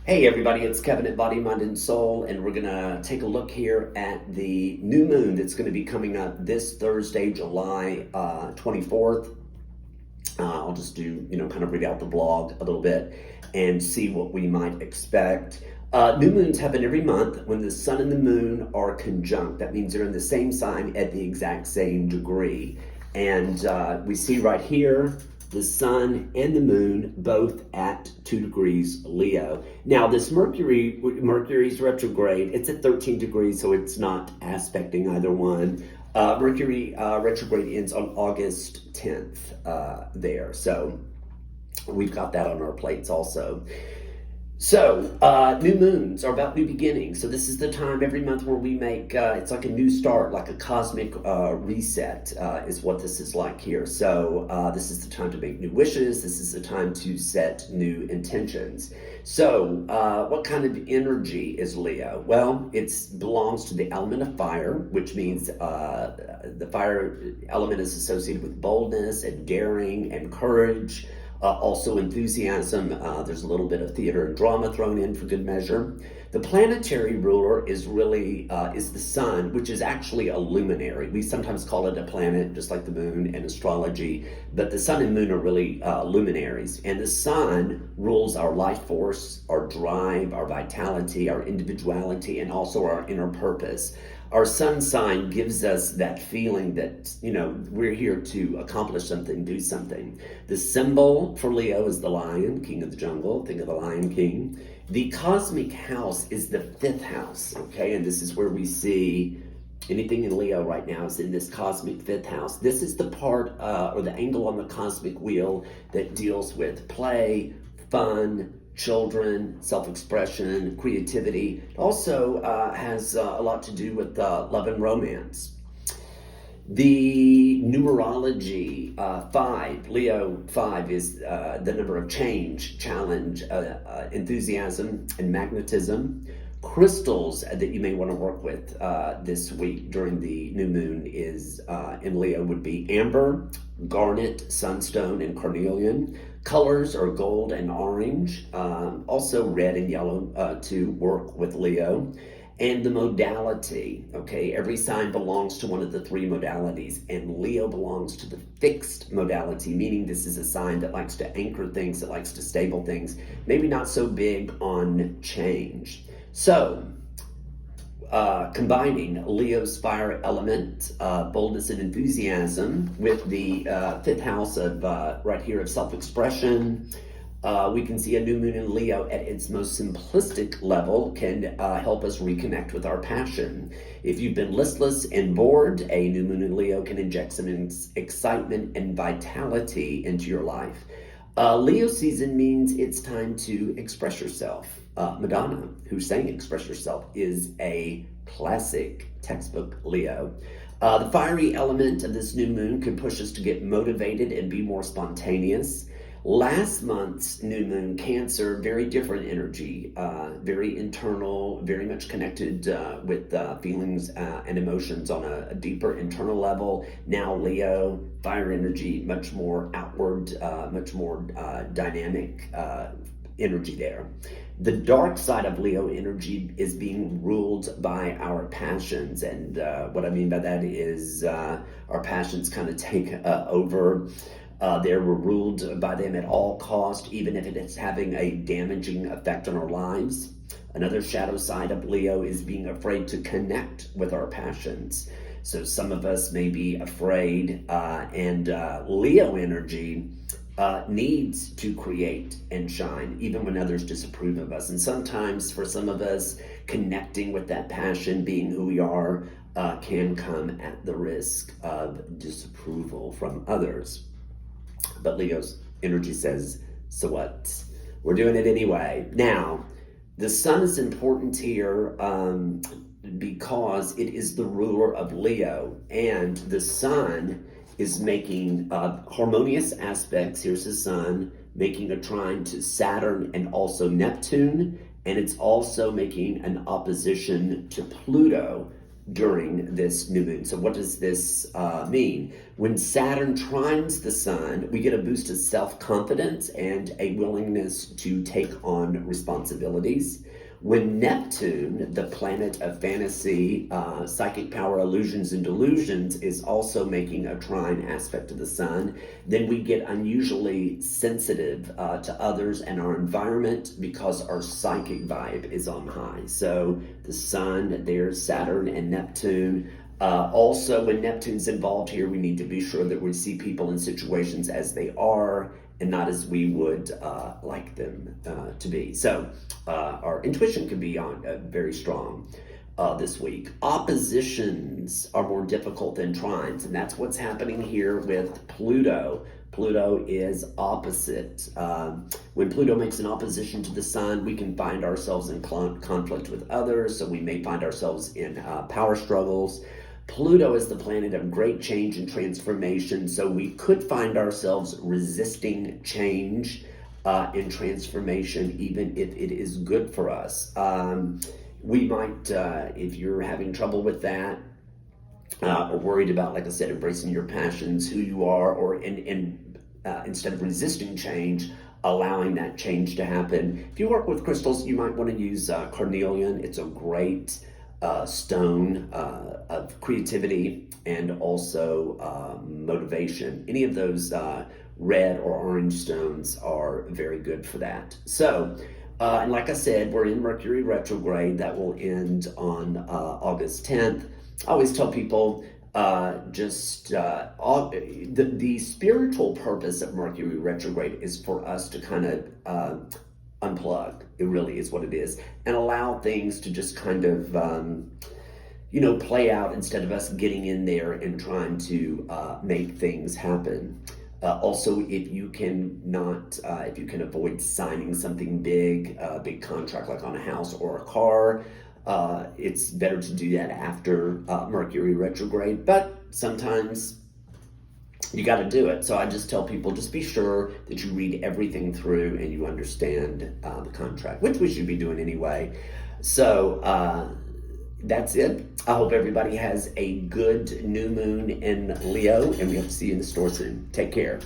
Hey everybody, it's Kevin at Body, Mind, and Soul, and we're gonna take a look here at the new moon that's gonna be coming up this Thursday, July 24th. I'll just do, kind of read out the blog a little bit and see what we might expect. New moons happen every month when the sun and the moon are conjunct. That means they're in the same sign at the exact same degree. And we see right here the sun and the moon both at 2 degrees Leo. Now this Mercury's retrograde, it's at 13 degrees, so it's not aspecting either one. Mercury retrograde ends on August 10th there. So we've got that on our plates also. So, new moons are about new beginnings. So this is the time every month where we make, it's like a new start, like a cosmic reset is what this is like here. So this is the time to make new wishes. This is the time to set new intentions. So what kind of energy is Leo? Well, it belongs to the element of fire, which means the fire element is associated with boldness and daring and courage. Also enthusiasm. There's a little bit of theater and drama thrown in for good measure. The planetary ruler is really is the sun, which is actually a luminary. We sometimes call it a planet, just like the moon in astrology, but the sun and moon are really luminaries. And the sun rules our life force, our drive, our vitality, our individuality, and also our inner purpose. Our sun sign gives us that feeling that, we're here to accomplish something, do something. The symbol for Leo is the lion, king of the jungle. Think of the Lion King. The cosmic house is the 5th house, okay? And this is where we see anything in Leo right now is in this cosmic 5th house. This is the part or the angle on the cosmic wheel that deals with play, fun, children, self-expression, creativity. It also has a lot to do with love and romance. The numerology 5, Leo 5 is the number of change, challenge, enthusiasm, and magnetism. Crystals that you may want to work with this week during the new moon is in Leo would be amber, garnet, sunstone, and carnelian. Colors are gold and orange, also red and yellow to work with Leo. And the modality, okay, every sign belongs to one of the 3 modalities, and Leo belongs to the fixed modality, meaning this is a sign that likes to anchor things, that likes to stable things, maybe not so big on change. So, combining Leo's fire element, boldness and enthusiasm with the 5th house of right here of self-expression, we can see a new moon in Leo at its most simplistic level can help us reconnect with our passion. If you've been listless and bored, a new moon in Leo can inject some excitement and vitality into your life. Leo season means it's time to express yourself. Madonna, who sang Express Yourself, is a classic textbook Leo. The fiery element of this new moon could push us to get motivated and be more spontaneous. Last month's new moon, Cancer, very different energy, very internal, very much connected with feelings and emotions on a deeper internal level. Now Leo, fire energy, much more outward, much more dynamic energy there. The dark side of Leo energy is being ruled by our passions, and what I mean by that is our passions kind of take over. We're ruled by them at all cost, even if it is having a damaging effect on our lives. Another shadow side of Leo is being afraid to connect with our passions. So some of us may be afraid, and Leo energy needs to create and shine, even when others disapprove of us. And sometimes for some of us, connecting with that passion, being who we are, can come at the risk of disapproval from others. But Leo's energy says, so what? We're doing it anyway. Now, the sun is important here because it is the ruler of Leo, and the sun is making harmonious aspects. Here's the sun making a trine to Saturn and also Neptune, and it's also making an opposition to Pluto during this new moon. So what does this mean? When Saturn trines the sun, we get a boost of self-confidence and a willingness to take on responsibilities. When Neptune, the planet of fantasy, psychic power, illusions, and delusions, is also making a trine aspect to the sun, then we get unusually sensitive to others and our environment because our psychic vibe is on high. So the sun, there's Saturn and Neptune. Also, when Neptune's involved here, we need to be sure that we see people in situations as they are and not as we would like them to be. So our intuition can be on very strong this week. Oppositions are more difficult than trines, and that's what's happening here with Pluto. Pluto is opposite. When Pluto makes an opposition to the sun, we can find ourselves in conflict with others, so we may find ourselves in power struggles. Pluto is the planet of great change and transformation, so we could find ourselves resisting change and transformation, even if it is good for us. We might, if you're having trouble with that, or worried about, like I said, embracing your passions, who you are, or instead of resisting change, allowing that change to happen. If you work with crystals, you might want to use carnelian. It's a great stone of creativity and also motivation. Any of those red or orange stones are very good for that. So, and like I said, we're in Mercury retrograde. That will end on August 10th. I always tell people the spiritual purpose of Mercury retrograde is for us to kind of unplug. It really is what it is, and allow things to just kind of play out instead of us getting in there and trying to make things happen. Also, if you can avoid signing something big, a big contract like on a house or a car, it's better to do that after Mercury retrograde. But sometimes you got to do it. So I just tell people, just be sure that you read everything through and you understand the contract, which we should be doing anyway. So that's it. I hope everybody has a good new moon in Leo, and we hope to see you in the store soon. Take care.